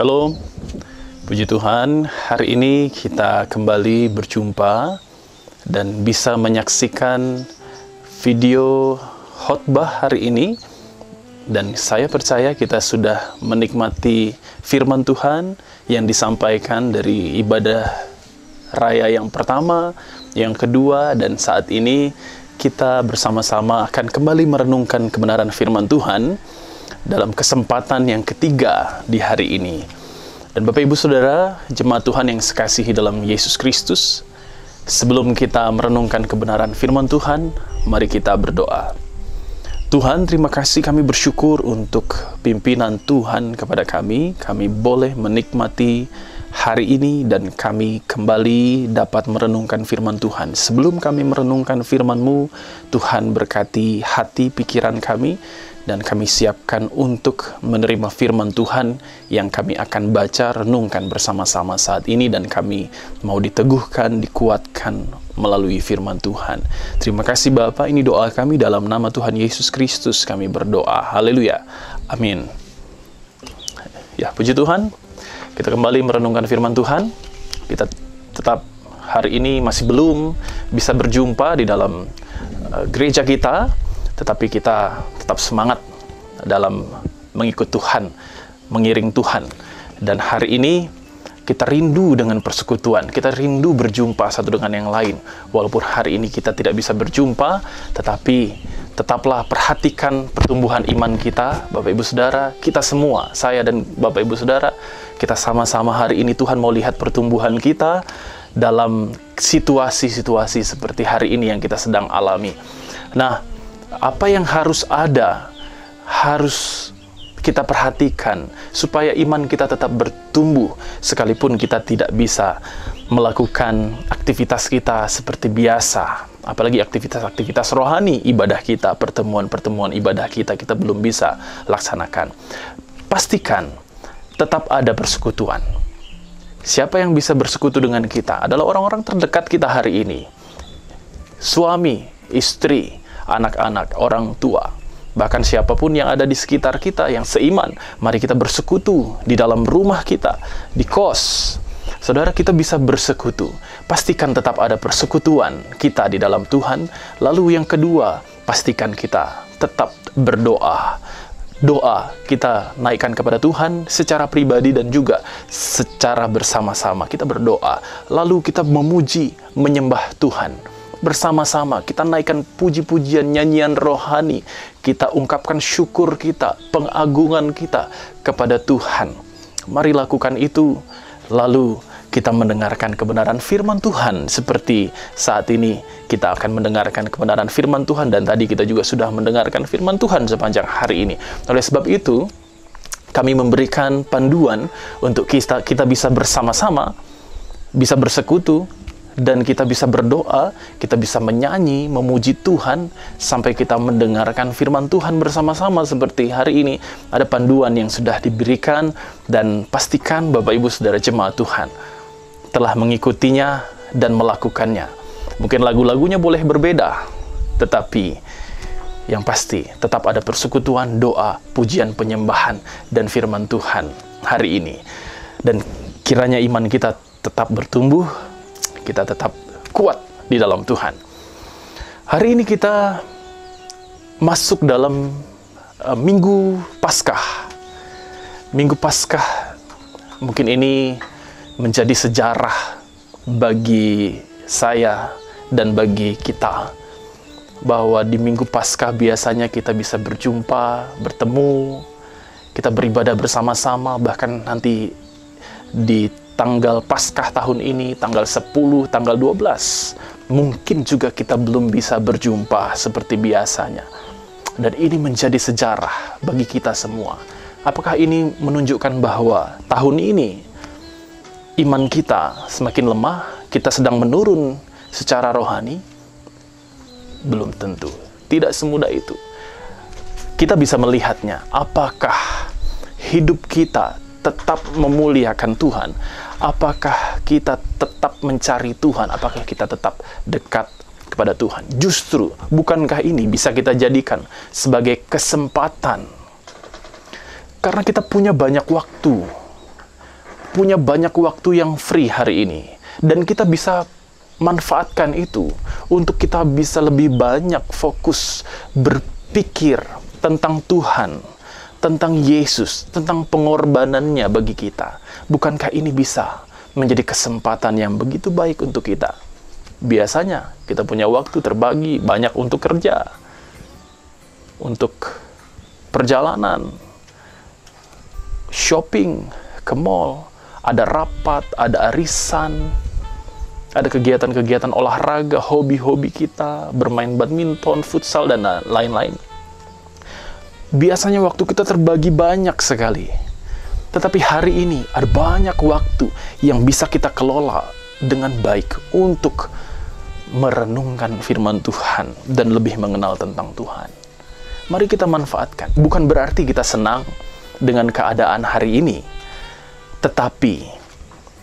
Shalom, puji Tuhan, hari ini kita kembali berjumpa dan bisa menyaksikan video khotbah hari ini. Dan saya percaya kita sudah menikmati firman Tuhan yang disampaikan dari ibadah raya yang pertama, yang kedua, dan saat ini kita bersama-sama akan kembali merenungkan kebenaran firman Tuhan dalam kesempatan yang ketiga di hari ini. Dan Bapak Ibu Saudara, jemaat Tuhan yang sekasihi dalam Yesus Kristus, sebelum kita merenungkan kebenaran firman Tuhan, mari kita berdoa. Tuhan, terima kasih, kami bersyukur untuk pimpinan Tuhan kepada kami. Kami boleh menikmati hari ini dan kami kembali dapat merenungkan firman Tuhan. Sebelum kami merenungkan firman-Mu, Tuhan berkati hati pikiran kami, dan kami siapkan untuk menerima firman Tuhan yang kami akan baca, renungkan bersama-sama saat ini, dan kami mau diteguhkan, dikuatkan melalui firman Tuhan. Terima kasih Bapa, ini doa kami dalam nama Tuhan Yesus Kristus kami berdoa. Haleluya. Amin. Ya, puji Tuhan. Kita kembali merenungkan firman Tuhan. Kita tetap hari ini masih belum bisa berjumpa di dalam gereja kita, tetapi kita tetap semangat dalam mengikut Tuhan, mengiring Tuhan. Dan hari ini kita rindu dengan persekutuan, kita rindu berjumpa satu dengan yang lain. Walaupun hari ini kita tidak bisa berjumpa, tetapi tetaplah perhatikan pertumbuhan iman kita, Bapak Ibu Saudara. Kita semua, saya dan Bapak Ibu Saudara, kita sama-sama hari ini Tuhan mau lihat pertumbuhan kita dalam situasi-situasi seperti hari ini yang kita sedang alami. Nah, apa yang harus ada, harus kita perhatikan supaya iman kita tetap bertumbuh sekalipun kita tidak bisa melakukan aktivitas kita seperti biasa. Apalagi aktivitas-aktivitas rohani, ibadah kita, pertemuan-pertemuan ibadah kita belum bisa laksanakan. Pastikan tetap ada persekutuan. Siapa yang bisa bersekutu dengan kita adalah orang-orang terdekat kita hari ini. Suami, istri, anak-anak, orang tua, bahkan siapapun yang ada di sekitar kita yang seiman, mari kita bersekutu di dalam rumah kita, di kos. Saudara, kita bisa bersekutu. Pastikan tetap ada persekutuan kita di dalam Tuhan. Lalu yang kedua, pastikan kita tetap berdoa. Doa kita naikkan kepada Tuhan secara pribadi dan juga secara bersama-sama. Kita berdoa, lalu kita memuji, menyembah Tuhan. Bersama-sama kita naikkan puji-pujian, nyanyian rohani, kita ungkapkan syukur kita, pengagungan kita kepada Tuhan. Mari lakukan itu, lalu kita mendengarkan kebenaran firman Tuhan. Seperti saat ini kita akan mendengarkan kebenaran firman Tuhan, dan tadi kita juga sudah mendengarkan firman Tuhan sepanjang hari ini. Oleh sebab itu, kami memberikan panduan untuk kita bisa bersama-sama, bisa bersekutu, dan kita bisa berdoa, kita bisa menyanyi, memuji Tuhan, sampai kita mendengarkan firman Tuhan bersama-sama seperti hari ini. Ada panduan yang sudah diberikan, dan pastikan Bapak Ibu Saudara jemaat Tuhan telah mengikutinya dan melakukannya. Mungkin lagu-lagunya boleh berbeda, tetapi yang pasti tetap ada persekutuan, doa, pujian, penyembahan, dan firman Tuhan hari ini. Dan kiranya iman kita tetap bertumbuh, kita tetap kuat di dalam Tuhan. Hari ini kita masuk dalam Minggu Paskah. Minggu Paskah mungkin ini menjadi sejarah bagi saya dan bagi kita, bahwa di Minggu Paskah biasanya kita bisa berjumpa, bertemu, kita beribadah bersama-sama. Bahkan nanti di tanggal Paskah tahun ini, tanggal 10, tanggal 12, mungkin juga kita belum bisa berjumpa seperti biasanya. Dan ini menjadi sejarah bagi kita semua. Apakah ini menunjukkan bahwa tahun ini iman kita semakin lemah, kita sedang menurun secara rohani? Belum tentu. Tidak semudah itu. Kita bisa melihatnya. Apakah hidup kita tetap memuliakan Tuhan? Apakah kita tetap mencari Tuhan? Apakah kita tetap dekat kepada Tuhan? Justru, bukankah ini bisa kita jadikan sebagai kesempatan? Karena kita punya banyak waktu. punya banyak waktu yang free hari ini. Dan kita bisa manfaatkan itu untuk kita bisa lebih banyak fokus berpikir tentang Tuhan, tentang Yesus, tentang pengorbanannya bagi kita. Bukankah ini bisa menjadi kesempatan yang begitu baik untuk kita? Biasanya kita punya waktu terbagi banyak untuk kerja, untuk perjalanan, shopping, ke mall, ada rapat, ada arisan, ada kegiatan-kegiatan olahraga, hobi-hobi kita, bermain badminton, futsal, dan lain-lain. Biasanya waktu kita terbagi banyak sekali. Tetapi hari ini ada banyak waktu yang bisa kita kelola dengan baik untuk merenungkan firman Tuhan dan lebih mengenal tentang Tuhan. Mari kita manfaatkan. Bukan berarti kita senang dengan keadaan hari ini. Tetapi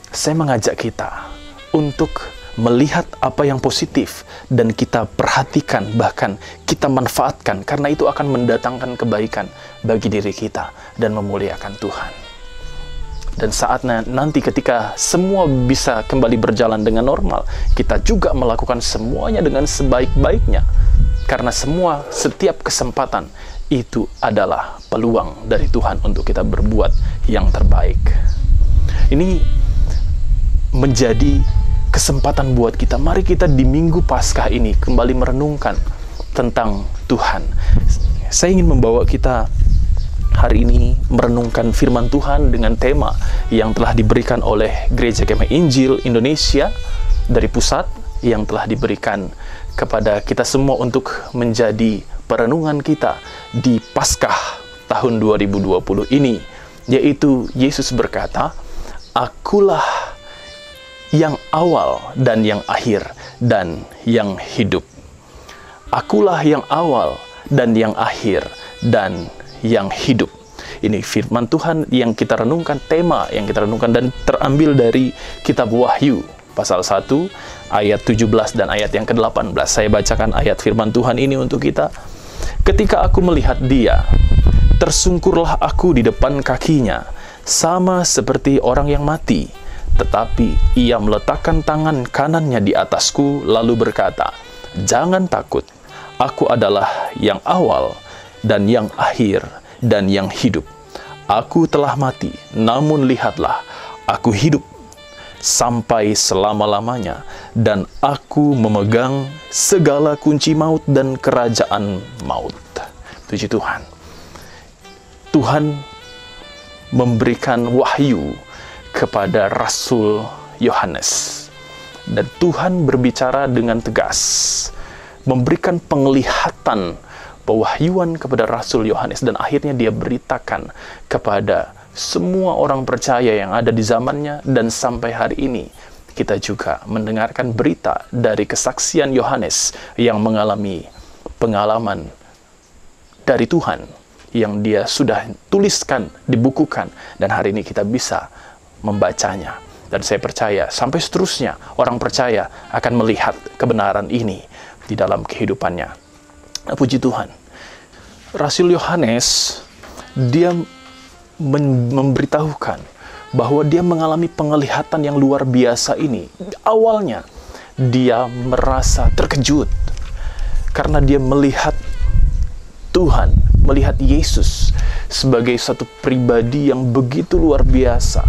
saya mengajak kita untuk melihat apa yang positif dan kita perhatikan, bahkan kita manfaatkan, karena itu akan mendatangkan kebaikan bagi diri kita dan memuliakan Tuhan. Dan saatnya nanti ketika semua bisa kembali berjalan dengan normal, kita juga melakukan semuanya dengan sebaik-baiknya, karena setiap kesempatan itu adalah peluang dari Tuhan untuk kita berbuat yang terbaik. Ini menjadi kesempatan buat kita. Mari kita di Minggu Paskah ini kembali merenungkan tentang Tuhan. Saya ingin membawa kita hari ini merenungkan firman Tuhan dengan tema yang telah diberikan oleh Gereja Kemah Injil Indonesia dari pusat, yang telah diberikan kepada kita semua untuk menjadi perenungan kita di Paskah tahun 2020 ini, yaitu Yesus berkata, "Akulah yang awal dan yang akhir dan yang hidup." Akulah yang awal dan yang akhir dan yang hidup. Ini firman Tuhan yang kita renungkan, tema yang kita renungkan, dan terambil dari kitab Wahyu pasal 1 ayat 17 dan ayat yang ke-18. Saya bacakan ayat firman Tuhan ini untuk kita. "Ketika aku melihat Dia, tersungkurlah aku di depan kakinya, sama seperti orang yang mati. Tetapi Ia meletakkan tangan kanannya di atasku, lalu berkata, 'Jangan takut, aku adalah yang awal dan yang akhir dan yang hidup. Aku telah mati, namun lihatlah, aku hidup sampai selama-lamanya, dan aku memegang segala kunci maut dan kerajaan maut.'" Puji Tuhan. Tuhan memberikan wahyu kepada Rasul Yohanes, dan Tuhan berbicara dengan tegas, memberikan penglihatan, pewahyuan kepada Rasul Yohanes, dan akhirnya dia beritakan kepada semua orang percaya yang ada di zamannya. Dan sampai hari ini kita juga mendengarkan berita dari kesaksian Yohanes yang mengalami pengalaman dari Tuhan yang dia sudah tuliskan, dibukukan, dan hari ini kita bisa membacanya. Dan saya percaya sampai seterusnya orang percaya akan melihat kebenaran ini di dalam kehidupannya. Puji Tuhan. Rasul Yohanes, dia memberitahukan bahwa dia mengalami penglihatan yang luar biasa ini. Awalnya dia merasa terkejut karena dia melihat Tuhan, melihat Yesus sebagai satu pribadi yang begitu luar biasa.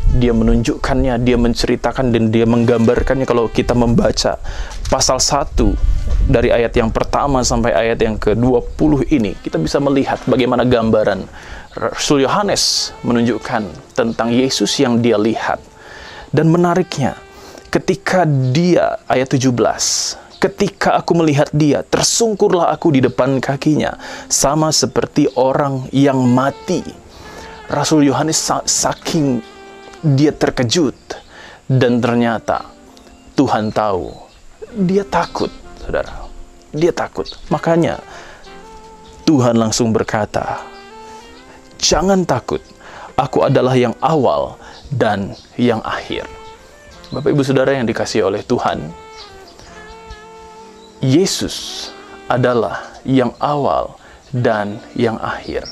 Dia menunjukkannya, dia menceritakan, dan dia menggambarkannya. Kalau kita membaca pasal 1 dari ayat yang pertama sampai ayat yang ke-20 ini, kita bisa melihat bagaimana gambaran Rasul Yohanes menunjukkan tentang Yesus yang dia lihat. Dan menariknya, ketika dia, ayat 17, "Ketika aku melihat Dia, tersungkurlah aku di depan kakinya, sama seperti orang yang mati." Rasul Yohanes saking dia terkejut, dan ternyata Tuhan tahu dia takut, saudara. Dia takut. Makanya Tuhan langsung berkata, "Jangan takut, aku adalah yang awal dan yang akhir." Bapak Ibu Saudara yang dikasihi oleh Tuhan, Yesus adalah yang awal dan yang akhir.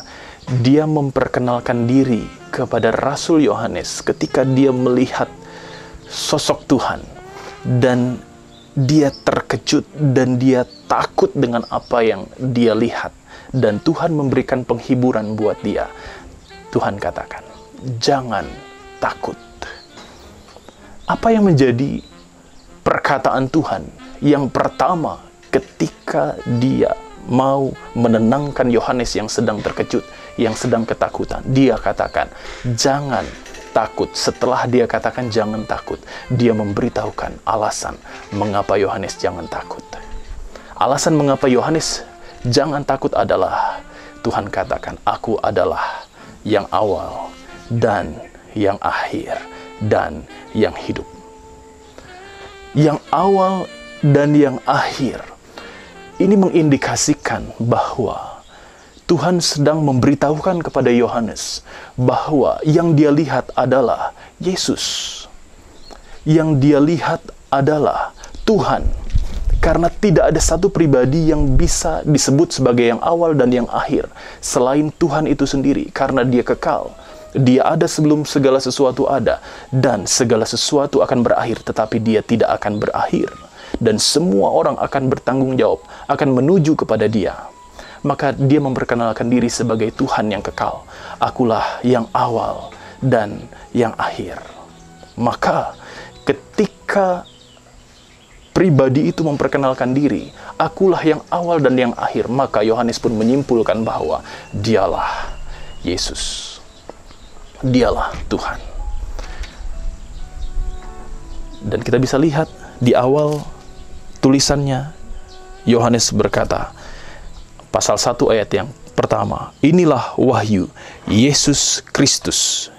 Dia memperkenalkan diri kepada Rasul Yohanes ketika dia melihat sosok Tuhan dan dia terkejut dan dia takut dengan apa yang dia lihat, dan Tuhan memberikan penghiburan buat dia. Tuhan katakan, jangan takut. Apa yang menjadi perkataan Tuhan yang pertama ketika dia mau menenangkan Yohanes yang sedang terkejut, yang sedang ketakutan? Dia katakan, jangan takut. Setelah dia katakan jangan takut, dia memberitahukan alasan mengapa Yohanes jangan takut. Alasan mengapa Yohanes jangan takut adalah, Tuhan katakan, aku adalah yang awal dan yang akhir dan yang hidup. Yang awal dan yang akhir. Ini mengindikasikan bahwa Tuhan sedang memberitahukan kepada Yohanes bahwa yang dia lihat adalah Yesus. Yang dia lihat adalah Tuhan. Karena tidak ada satu pribadi yang bisa disebut sebagai yang awal dan yang akhir selain Tuhan itu sendiri, karena dia kekal. Dia ada sebelum segala sesuatu ada, dan segala sesuatu akan berakhir, tetapi dia tidak akan berakhir. Dan semua orang akan bertanggung jawab, akan menuju kepada dia. Maka dia memperkenalkan diri sebagai Tuhan yang kekal. Akulah yang awal dan yang akhir. Maka ketika pribadi itu memperkenalkan diri, akulah yang awal dan yang akhir, maka Yohanes pun menyimpulkan bahwa dialah Yesus. Dialah Tuhan. Dan kita bisa lihat di awal tulisannya, Yohanes berkata, pasal 1 ayat yang pertama, inilah wahyu Yesus Kristus.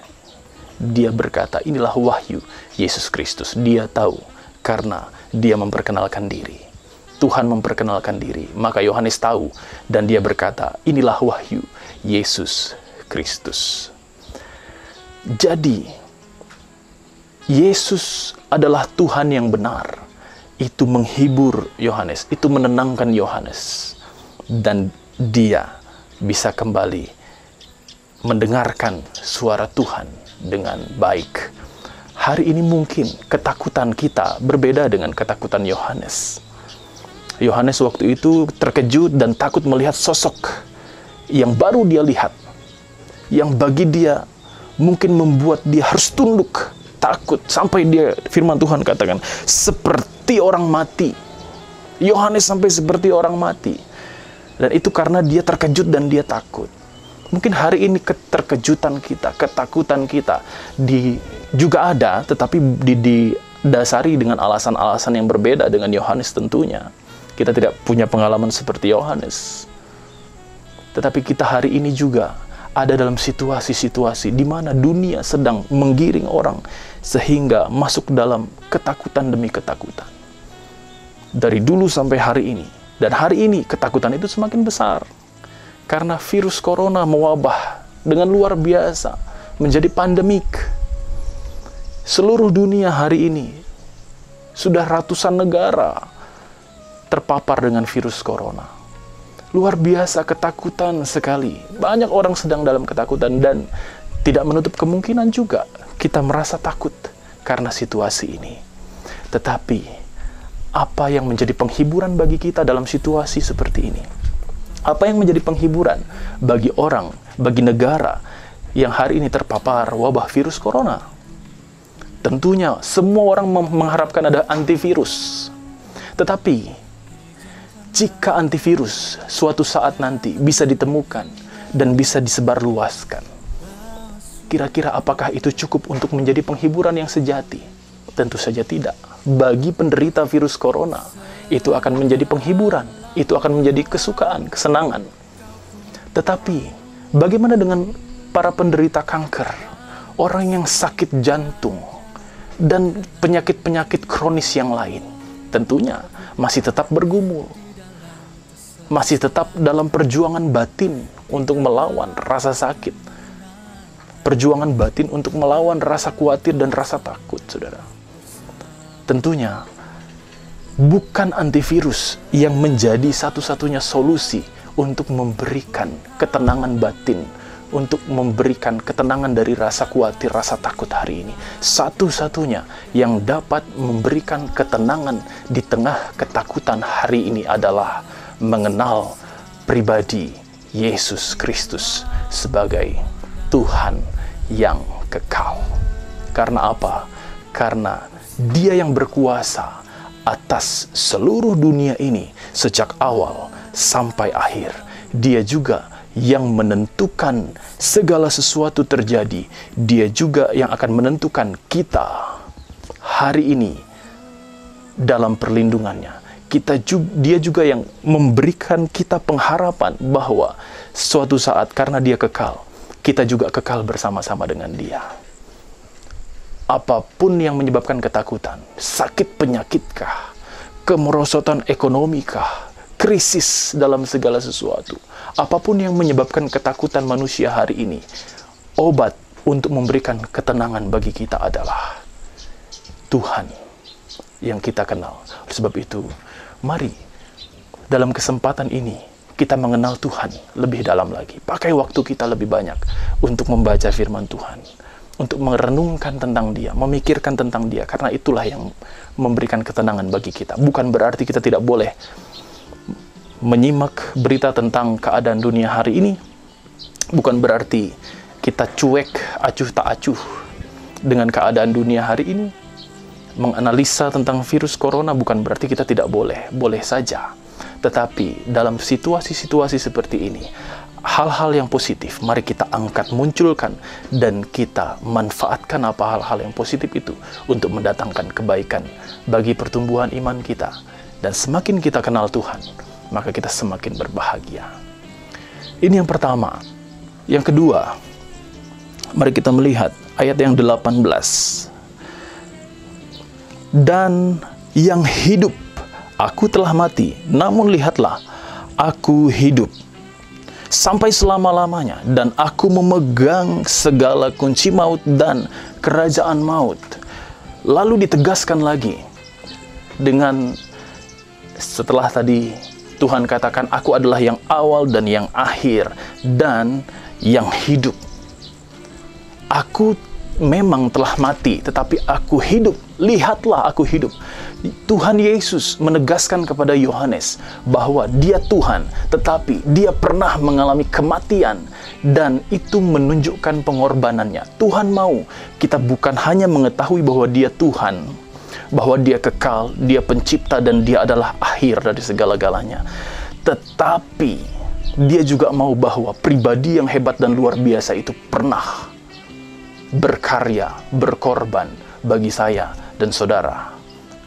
Dia berkata, inilah wahyu Yesus Kristus. Dia tahu karena dia memperkenalkan diri. Tuhan memperkenalkan diri. Maka Yohanes tahu dan dia berkata, inilah wahyu Yesus Kristus. Jadi, Yesus adalah Tuhan yang benar. Itu menghibur Yohanes, itu menenangkan Yohanes. Dan dia bisa kembali mendengarkan suara Tuhan dengan baik. Hari ini mungkin ketakutan kita berbeda dengan ketakutan Yohanes. Yohanes waktu itu terkejut dan takut melihat sosok yang baru dia lihat, yang bagi dia mungkin membuat dia harus tunduk, takut, sampai dia, firman Tuhan katakan, seperti orang mati. Yohanes sampai seperti orang mati. Dan itu karena dia terkejut dan dia takut. Mungkin hari ini keterkejutan kita, ketakutan kita juga ada, tetapi didasari dengan alasan-alasan yang berbeda dengan Yohanes tentunya. Kita tidak punya pengalaman seperti Yohanes. Tetapi kita hari ini juga ada dalam situasi-situasi di mana dunia sedang menggiring orang sehingga masuk dalam ketakutan demi ketakutan. Dari dulu sampai hari ini. Dan hari ini ketakutan itu semakin besar. Karena virus corona mewabah dengan luar biasa. Menjadi pandemik. Seluruh dunia hari ini sudah ratusan negara terpapar dengan virus corona. Luar biasa ketakutan sekali. Banyak orang sedang dalam ketakutan dan tidak menutup kemungkinan juga kita merasa takut karena situasi ini. Tetapi apa yang menjadi penghiburan bagi kita dalam situasi seperti ini? Apa yang menjadi penghiburan bagi orang, bagi negara yang hari ini terpapar wabah virus corona? Tentunya semua orang mengharapkan ada antivirus. Tetapi jika antivirus suatu saat nanti bisa ditemukan dan bisa disebarluaskan, kira-kira apakah itu cukup untuk menjadi penghiburan yang sejati? Tentu saja tidak. Bagi penderita virus corona, itu akan menjadi penghiburan, itu akan menjadi kesukaan, kesenangan. Tetapi, bagaimana dengan para penderita kanker, orang yang sakit jantung, dan penyakit-penyakit kronis yang lain? Tentunya masih tetap bergumul, masih tetap dalam perjuangan batin untuk melawan rasa sakit, perjuangan batin untuk melawan rasa khawatir dan rasa takut, saudara. Tentunya bukan antivirus yang menjadi satu-satunya solusi untuk memberikan ketenangan batin untuk memberikan ketenangan dari rasa khawatir, rasa takut hari ini. Satu-satunya yang dapat memberikan ketenangan di tengah ketakutan hari ini adalah mengenal pribadi Yesus Kristus sebagai Tuhan yang kekal. Karena apa? Karena Dia yang berkuasa atas seluruh dunia ini sejak awal sampai akhir. Dia juga yang menentukan segala sesuatu terjadi. Dia juga yang akan menentukan kita hari ini dalam perlindungannya. Dia juga yang memberikan kita pengharapan bahwa suatu saat karena Dia kekal, kita juga kekal bersama-sama dengan Dia. Apapun yang menyebabkan ketakutan, sakit penyakitkah, kemerosotan ekonomikah, krisis dalam segala sesuatu, apapun yang menyebabkan ketakutan manusia hari ini, obat untuk memberikan ketenangan bagi kita adalah Tuhan yang kita kenal. Oleh sebab itu, mari dalam kesempatan ini kita mengenal Tuhan lebih dalam lagi. Pakai waktu kita lebih banyak untuk membaca firman Tuhan, untuk merenungkan tentang Dia, memikirkan tentang Dia, karena itulah yang memberikan ketenangan bagi kita. Bukan berarti kita tidak boleh menyimak berita tentang keadaan dunia hari ini. Bukan berarti kita cuek, acuh tak acuh dengan keadaan dunia hari ini. Menganalisa tentang virus corona bukan berarti kita tidak boleh. Boleh saja. Tetapi dalam situasi-situasi seperti ini, hal-hal yang positif mari kita angkat, munculkan, dan kita manfaatkan apa hal-hal yang positif itu untuk mendatangkan kebaikan bagi pertumbuhan iman kita. Dan semakin kita kenal Tuhan, maka kita semakin berbahagia. Ini yang pertama. Yang kedua, mari kita melihat ayat yang 18. Dan yang hidup, aku telah mati, namun lihatlah, aku hidup sampai selama-lamanya, dan aku memegang segala kunci maut dan kerajaan maut. Lalu ditegaskan lagi dengan setelah tadi Tuhan katakan, aku adalah yang awal dan yang akhir dan yang hidup. Aku memang telah mati, tetapi aku hidup. Lihatlah, aku hidup. Tuhan Yesus menegaskan kepada Yohanes bahwa Dia Tuhan, tetapi Dia pernah mengalami kematian, dan itu menunjukkan pengorbanannya. Tuhan mau kita bukan hanya mengetahui bahwa Dia Tuhan, bahwa Dia kekal, Dia pencipta, dan Dia adalah akhir dari segala-galanya, tetapi Dia juga mau bahwa pribadi yang hebat dan luar biasa itu pernah berkarya, berkorban bagi saya dan saudara.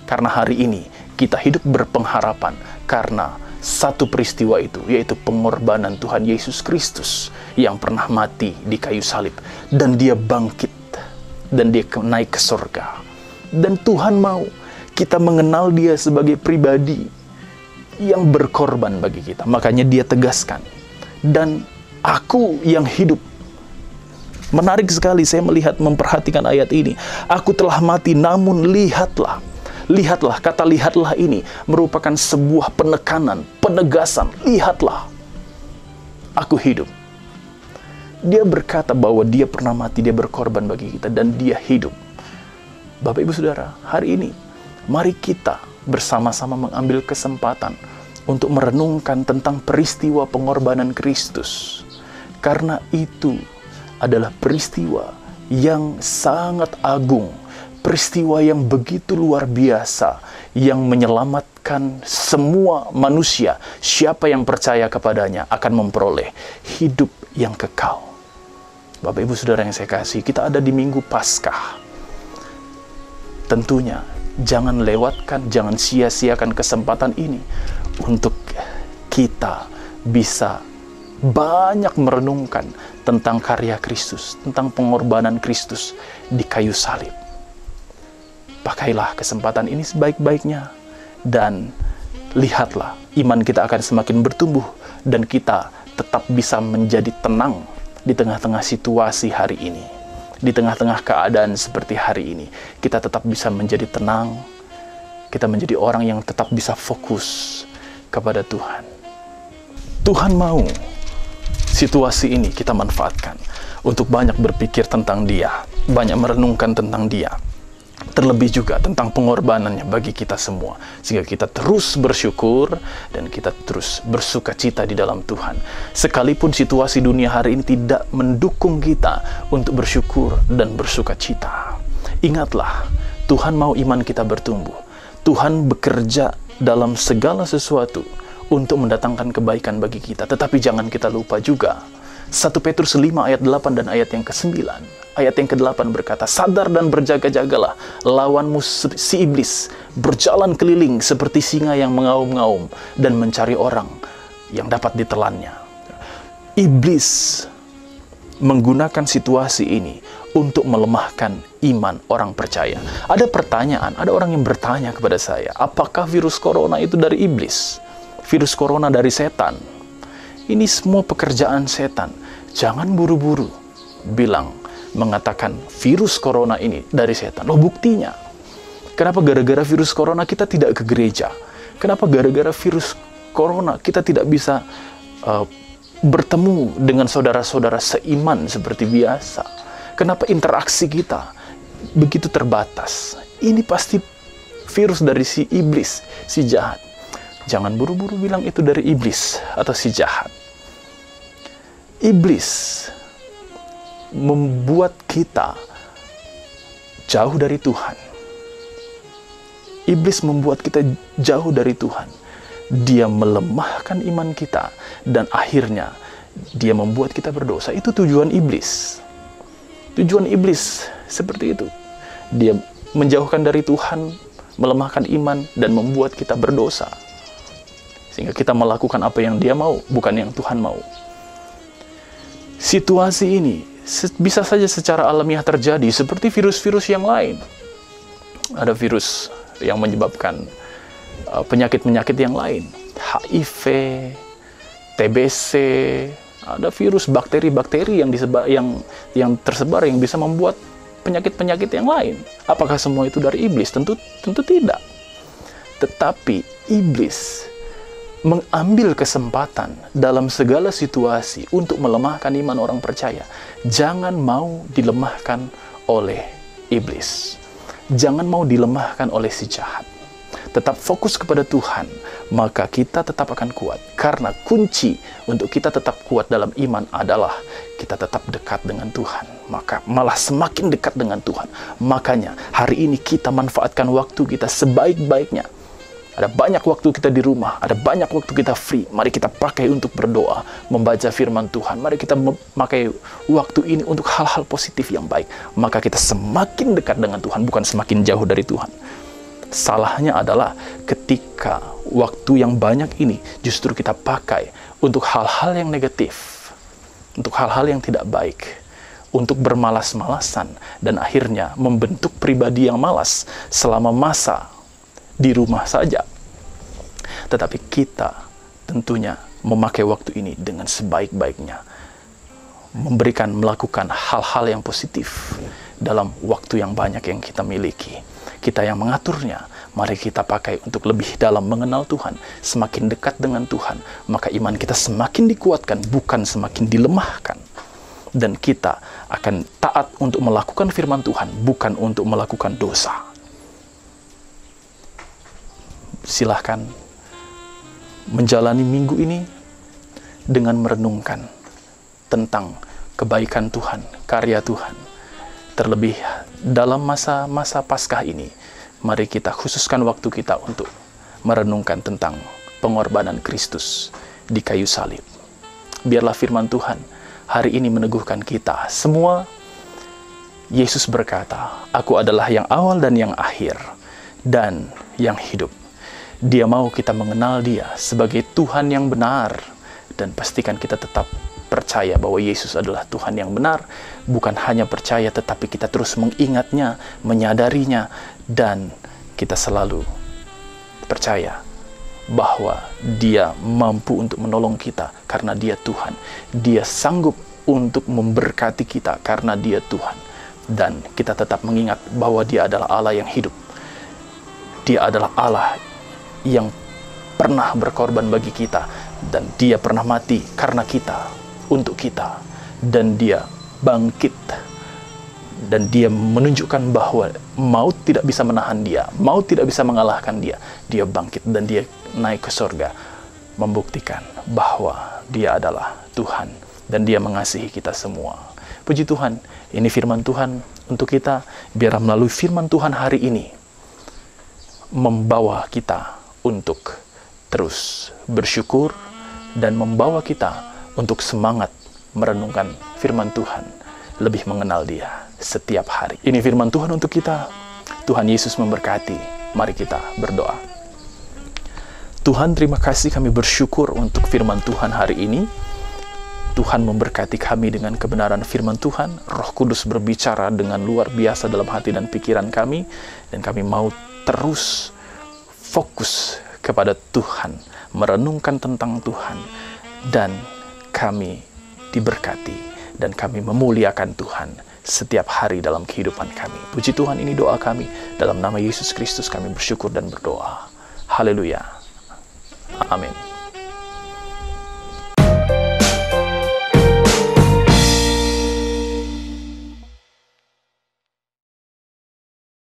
Karena hari ini kita hidup berpengharapan karena satu peristiwa itu, yaitu pengorbanan Tuhan Yesus Kristus yang pernah mati di kayu salib, dan Dia bangkit, dan Dia naik ke surga. Dan Tuhan mau kita mengenal Dia sebagai pribadi yang berkorban bagi kita. Makanya Dia tegaskan, dan aku yang hidup. Menarik sekali saya melihat, memperhatikan ayat ini. Aku telah mati, namun lihatlah. Lihatlah, kata lihatlah ini merupakan sebuah penekanan, penegasan. Lihatlah, aku hidup. Dia berkata bahwa Dia pernah mati, Dia berkorban bagi kita, dan Dia hidup. Bapak Ibu Saudara, hari ini mari kita bersama-sama mengambil kesempatan untuk merenungkan tentang peristiwa pengorbanan Kristus. Karena itu adalah peristiwa yang sangat agung, peristiwa yang begitu luar biasa, yang menyelamatkan semua manusia. Siapa yang percaya kepadanya akan memperoleh hidup yang kekal. Bapak Ibu Saudara yang saya kasih, kita ada di Minggu Paskah. Tentunya jangan lewatkan, jangan sia-siakan kesempatan ini untuk kita bisa banyak merenungkan tentang karya Kristus, tentang pengorbanan Kristus di kayu salib. Pakailah kesempatan ini sebaik-baiknya, dan lihatlah, iman kita akan semakin bertumbuh, dan kita tetap bisa menjadi tenang di tengah-tengah situasi hari ini. Di tengah-tengah keadaan seperti hari ini, kita tetap bisa menjadi tenang. Kita menjadi orang yang tetap bisa fokus kepada Tuhan. Tuhan mau situasi ini kita manfaatkan untuk banyak berpikir tentang Dia, banyak merenungkan tentang Dia, terlebih juga tentang pengorbanannya bagi kita semua, sehingga kita terus bersyukur dan kita terus bersuka cita di dalam Tuhan. Sekalipun situasi dunia hari ini tidak mendukung kita untuk bersyukur dan bersuka cita, ingatlah, Tuhan mau iman kita bertumbuh. Tuhan bekerja dalam segala sesuatu untuk mendatangkan kebaikan bagi kita. Tetapi jangan kita lupa juga 1 Petrus 5 ayat 8 dan ayat yang ke-9. Ayat yang ke-8 berkata, sadar dan berjaga-jagalah, lawanmu si iblis berjalan keliling seperti singa yang mengaum-ngaum dan mencari orang yang dapat ditelannya. Iblis menggunakan situasi ini untuk melemahkan iman orang percaya. Ada pertanyaan, ada orang yang bertanya kepada saya, apakah virus corona itu dari iblis? Virus corona dari setan? Ini semua pekerjaan setan. Jangan buru-buru bilang, mengatakan virus corona ini dari setan. Loh, buktinya. Kenapa gara-gara virus corona kita tidak ke gereja? Kenapa gara-gara virus corona kita tidak bisa bertemu dengan saudara-saudara seiman seperti biasa? Kenapa interaksi kita begitu terbatas? Ini pasti virus dari si iblis, si jahat. Jangan buru-buru bilang itu dari iblis atau si jahat. Iblis membuat kita jauh dari Tuhan. Iblis membuat kita jauh dari Tuhan. Dia melemahkan iman kita dan akhirnya dia membuat kita berdosa. Itu tujuan iblis. Tujuan iblis seperti itu. Dia menjauhkan dari Tuhan, melemahkan iman, dan membuat kita berdosa. Sehingga kita melakukan apa yang dia mau, bukan yang Tuhan mau. Situasi ini bisa saja secara alamiah terjadi seperti virus-virus yang lain. Ada virus yang menyebabkan penyakit-penyakit yang lain. HIV, TBC, ada virus bakteri-bakteri yang tersebar yang bisa membuat penyakit-penyakit yang lain. Apakah semua itu dari iblis? Tentu tidak. Tetapi iblis mengambil kesempatan dalam segala situasi untuk melemahkan iman orang percaya. Jangan mau dilemahkan oleh iblis. Jangan mau dilemahkan oleh si jahat. Tetap fokus kepada Tuhan, maka kita tetap akan kuat. Karena kunci untuk kita tetap kuat dalam iman adalah kita tetap dekat dengan Tuhan. Maka malah semakin dekat dengan Tuhan. Makanya hari ini kita manfaatkan waktu kita sebaik-baiknya. Ada banyak waktu kita di rumah, ada banyak waktu kita free. Mari kita pakai untuk berdoa, membaca firman Tuhan. Mari kita memakai waktu ini untuk hal-hal positif yang baik. Maka kita semakin dekat dengan Tuhan, bukan semakin jauh dari Tuhan. Salahnya adalah ketika waktu yang banyak ini justru kita pakai untuk hal-hal yang negatif, untuk hal-hal yang tidak baik, untuk bermalas-malasan, dan akhirnya membentuk pribadi yang malas selama masa di rumah saja. Tetapi kita tentunya memakai waktu ini dengan sebaik-baiknya, melakukan hal-hal yang positif dalam waktu yang banyak yang kita miliki. Kita yang mengaturnya, mari kita pakai untuk lebih dalam mengenal Tuhan. Semakin dekat dengan Tuhan, maka iman kita semakin dikuatkan, bukan semakin dilemahkan. Dan kita akan taat untuk melakukan firman Tuhan, bukan untuk melakukan dosa. Silahkan menjalani minggu ini dengan merenungkan tentang kebaikan Tuhan, karya Tuhan. Terlebih dalam masa-masa Paskah ini, mari kita khususkan waktu kita untuk merenungkan tentang pengorbanan Kristus di kayu salib. Biarlah firman Tuhan hari ini meneguhkan kita semua. Yesus berkata, "Aku adalah yang awal dan yang akhir, dan yang hidup." Dia mau kita mengenal Dia sebagai Tuhan yang benar, dan pastikan kita tetap percaya bahwa Yesus adalah Tuhan yang benar. Bukan hanya percaya, tetapi kita terus mengingatnya, menyadarinya, dan kita selalu percaya bahwa Dia mampu untuk menolong kita karena Dia Tuhan. Dia sanggup untuk memberkati kita karena Dia Tuhan. Dan kita tetap mengingat bahwa Dia adalah Allah yang hidup. Dia adalah Allah yang pernah berkorban bagi kita, dan Dia pernah mati karena kita, untuk kita, dan dia bangkit, dan dia menunjukkan bahwa maut tidak bisa menahan dia, maut tidak bisa mengalahkan dia. Dia bangkit dan dia naik ke surga, membuktikan bahwa dia adalah Tuhan dan dia mengasihi kita semua. Puji Tuhan, ini firman Tuhan untuk kita. Biar melalui firman Tuhan hari ini membawa kita untuk terus bersyukur dan membawa kita untuk semangat merenungkan firman Tuhan, lebih mengenal Dia setiap hari. Ini firman Tuhan untuk kita. Tuhan Yesus memberkati. Mari kita berdoa. Tuhan, terima kasih, kami bersyukur untuk firman Tuhan hari ini. Tuhan memberkati kami dengan kebenaran firman Tuhan. Roh Kudus berbicara dengan luar biasa dalam hati dan pikiran kami, dan kami mau terus fokus kepada Tuhan, merenungkan tentang Tuhan, dan kami diberkati, dan kami memuliakan Tuhan setiap hari dalam kehidupan kami. Puji Tuhan, ini doa kami. Dalam nama Yesus Kristus kami bersyukur dan berdoa. Haleluya. Amin.